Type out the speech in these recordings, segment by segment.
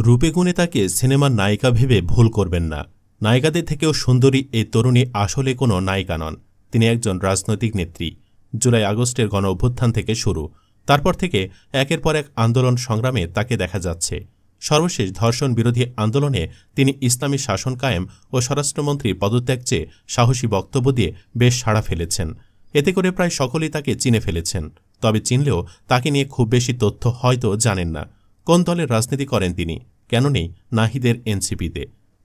রূপে গুণে তাকে সিনেমার নায়িকা ভেবে ভুল করবেন না। নায়িকাদের থেকেও সুন্দরী এই তরুণী আসলে কোনো নায়িকা নন। তিনি একজন রাজনৈতিক নেত্রী। জুলাই আগস্টের গণ অভ্যুত্থান থেকে শুরু, তারপর থেকে একের পর এক আন্দোলন সংগ্রামে তাকে দেখা যাচ্ছে। সর্বশেষ ধর্ষণ বিরোধী আন্দোলনে তিনি ইসলামী শাসন কায়েম ও স্বরাষ্ট্রমন্ত্রীর পদত্যাগ চেয়ে সাহসী বক্তব্য দিয়ে বেশ সাড়া ফেলেছেন। এতে করে প্রায় সকলেই তাকে চিনে ফেলেছেন। তবে চিনলেও তাকে নিয়ে খুব বেশি তথ্য হয়তো জানেন না। কোন দলের রাজনীতি করেন তিনি, কেন নেই নাহিদের এনসিপিতে।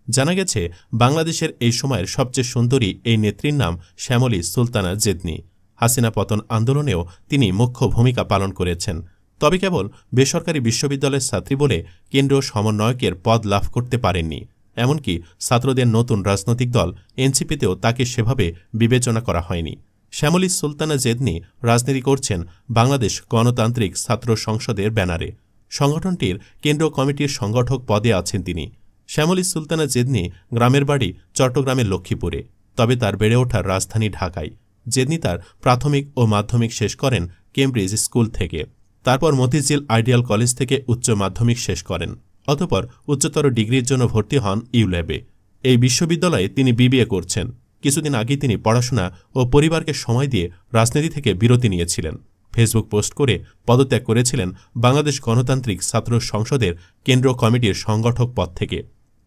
জানা গেছে বাংলাদেশের এই সময়ের সবচেয়ে সুন্দরী এই নেত্রীর নাম শ্যামলী সুলতানা জেদনি। হাসিনা পতন আন্দোলনেও তিনি মুখ্য ভূমিকা পালন করেছেন। তবে কেবল বেসরকারি বিশ্ববিদ্যালয়ের ছাত্রী বলে কেন্দ্রীয় সমন্বয়কের পদ লাভ করতে পারেননি। এমনকি ছাত্রদের নতুন রাজনৈতিক দল এনসিপিতেও তাকে সেভাবে বিবেচনা করা হয়নি। শ্যামলী সুলতানা জেদনি রাজনীতি করছেন বাংলাদেশ গণতান্ত্রিক ছাত্র সংসদের ব্যানারে। সংগঠনটির কেন্দ্রীয় কমিটির সংগঠক পদে আছেন তিনি। শ্যামলী সুলতানা জেদনি গ্রামের বাড়ি চট্টগ্রামের লক্ষ্মীপুরে, তবে তার বেড়ে ওঠার রাজধানী ঢাকায়। জেদনি তার প্রাথমিক ও মাধ্যমিক শেষ করেন কেমব্রিজ স্কুল থেকে। তারপর মতিঝিল আইডিয়াল কলেজ থেকে উচ্চ মাধ্যমিক শেষ করেন। অতঃপর উচ্চতর ডিগ্রির জন্য ভর্তি হন ইউল্যাবে। এই বিশ্ববিদ্যালয়ে তিনি বিবিএ করছেন। কিছুদিন আগে তিনি পড়াশোনা ও পরিবারকে সময় দিয়ে রাজনীতি থেকে বিরতি নিয়েছিলেন। ফেসবুক পোস্ট করে পদত্যাগ করেছিলেন বাংলাদেশ গণতান্ত্রিক ছাত্র সংসদের কেন্দ্রীয় কমিটির সংগঠক পদ থেকে।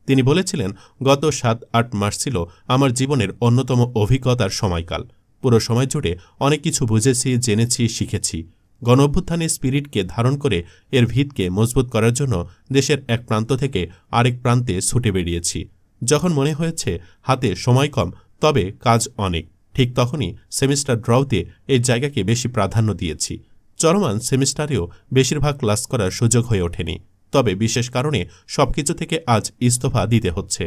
তিনি বলেছিলেন, গত ৭-৮ মাস ছিল আমার জীবনের অন্যতম অভিজ্ঞতার সময়কাল। পুরো সময় জুড়ে অনেক কিছু বুঝেছি, জেনেছি, শিখেছি। গণ অভ্যুত্থানের স্পিরিটকে ধারণ করে এর ভিতকে মজবুত করার জন্য দেশের এক প্রান্ত থেকে আরেক প্রান্তে ছুটে বেরিয়েছি। যখন মনে হয়েছে হাতে সময় কম, তবে কাজ অনেক, ঠিক তখনই সেমিস্টার ড্রতে এই জায়গাকে বেশি প্রাধান্য দিয়েছি। চলমান সেমিস্টারেও বেশিরভাগ ক্লাস করার সুযোগ হয়ে ওঠেনি। তবে বিশেষ কারণে সবকিছু থেকে আজ ইস্তফা দিতে হচ্ছে।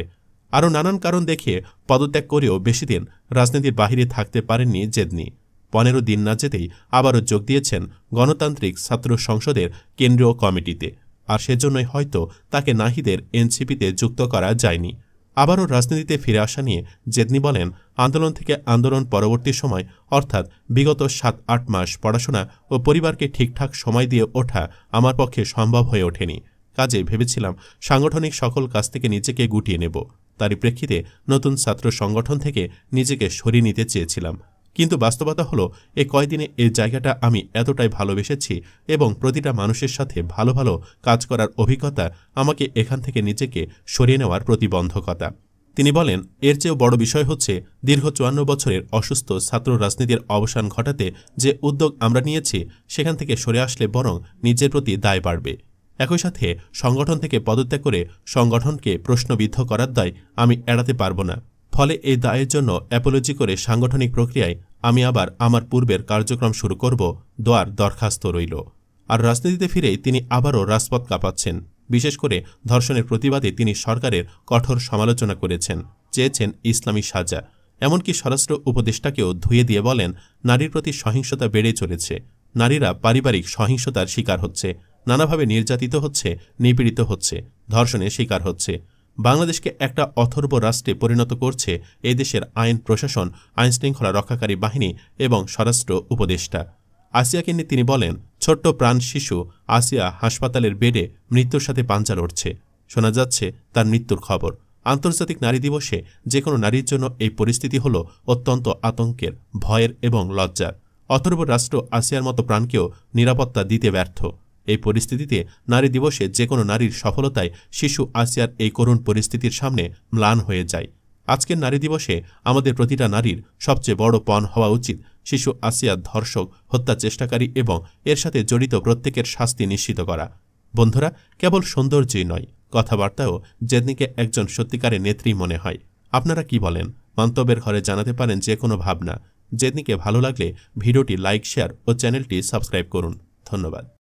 আরও নানান কারণ দেখিয়ে পদত্যাগ করেও বেশিদিন রাজনীতির বাহিরে থাকতে পারেননি জেদনি। 15 দিন না যেতেই আবারও যোগ দিয়েছেন গণতান্ত্রিক ছাত্র সংসদের কেন্দ্রীয় কমিটিতে। আর সেজন্যই হয়তো তাকে নাহিদের এনসিপিতে যুক্ত করা যায়নি। আবারও রাজনীতিতে ফিরে আসা নিয়ে জেদনি বলেন, আন্দোলন থেকে আন্দোলন পরবর্তী সময় অর্থাৎ বিগত 7-8 মাস পড়াশোনা ও পরিবারকে ঠিকঠাক সময় দিয়ে ওঠা আমার পক্ষে সম্ভব হয়ে ওঠেনি। কাজে ভেবেছিলাম সাংগঠনিক সকল কাজ থেকে নিজেকে গুটিয়ে নেব। তারই প্রেক্ষিতে নতুন ছাত্র সংগঠন থেকে নিজেকে সরিয়ে নিতে চেয়েছিলাম। কিন্তু বাস্তবতা হলো এই কয়দিনে এই জায়গাটা আমি এতটাই ভালোবেসেছি এবং প্রতিটা মানুষের সাথে ভালো ভালো কাজ করার অভিজ্ঞতা আমাকে এখান থেকে নিজেকে সরিয়ে নেওয়ার প্রতিবন্ধকতা। তিনি বলেন, এর চেয়েও বড় বিষয় হচ্ছে দীর্ঘ 54 বছরের অসুস্থ ছাত্র রাজনীতির অবসান ঘটাতে যে উদ্যোগ আমরা নিয়েছি, সেখান থেকে সরে আসলে বরং নিজের প্রতি দায় বাড়বে। একই সাথে সংগঠন থেকে পদত্যাগ করে সংগঠনকে প্রশ্নবিদ্ধ করার দায় আমি এড়াতে পারব না। ফলে এই দায়ের জন্য অ্যাপোলজি করে সাংগঠনিক প্রক্রিয়ায় আমি আবার আমার পূর্বের কার্যক্রম শুরু করব, দোয়ার দরখাস্ত রইল। আর রাজনীতিতে ফিরেই তিনি আবারও রাজপথ কাঁপাচ্ছেন। বিশেষ করে ধর্ষণের প্রতিবাদে তিনি সরকারের কঠোর সমালোচনা করেছেন, চেয়েছেন ইসলামী সাজা। এমনকি স্বরাষ্ট্র উপদেষ্টাকেও ধুয়ে দিয়ে বলেন, নারীর প্রতি সহিংসতা বেড়ে চলেছে। নারীরা পারিবারিক সহিংসতার শিকার হচ্ছে, নানাভাবে নির্যাতিত হচ্ছে, নিপীড়িত হচ্ছে, ধর্ষণের শিকার হচ্ছে। বাংলাদেশকে একটা অথর্ব রাষ্ট্রে পরিণত করছে এই দেশের আইন প্রশাসন, আইনশৃঙ্খলা রক্ষাকারী বাহিনী এবং স্বরাষ্ট্র উপদেষ্টা। আসিয়াকে নিয়ে তিনি বলেন, ছোট্ট প্রাণ শিশু আসিয়া হাসপাতালের বেডে মৃত্যুর সাথে পাঞ্জা লড়ছে। শোনা যাচ্ছে তার মৃত্যুর খবর। আন্তর্জাতিক নারী দিবসে যে কোনো নারীর জন্য এই পরিস্থিতি হল অত্যন্ত আতঙ্কের, ভয়ের এবং লজ্জার। অথর্ব রাষ্ট্র আসিয়ার মতো প্রাণকেও নিরাপত্তা দিতে ব্যর্থ। এই পরিস্থিতিতে নারী দিবসে যে কোনো নারীর সফলতায় শিশু আসিয়ার এই করুণ পরিস্থিতির সামনে ম্লান হয়ে যায়। আজকের নারী দিবসে আমাদের প্রতিটা নারীর সবচেয়ে বড় পণ হওয়া উচিত শিশু আসিয়ার ধর্ষক, হত্যা চেষ্টাকারী এবং এর সাথে জড়িত প্রত্যেকের শাস্তি নিশ্চিত করা। বন্ধুরা, কেবল সৌন্দর্যই নয়, কথাবার্তাও জেদনিকে একজন সত্যিকারের নেত্রী মনে হয়। আপনারা কি বলেন? মন্তব্যের ঘরে জানাতে পারেন যে কোনো ভাবনা। জেদনিকে ভালো লাগলে ভিডিওটি লাইক, শেয়ার ও চ্যানেলটি সাবস্ক্রাইব করুন। ধন্যবাদ।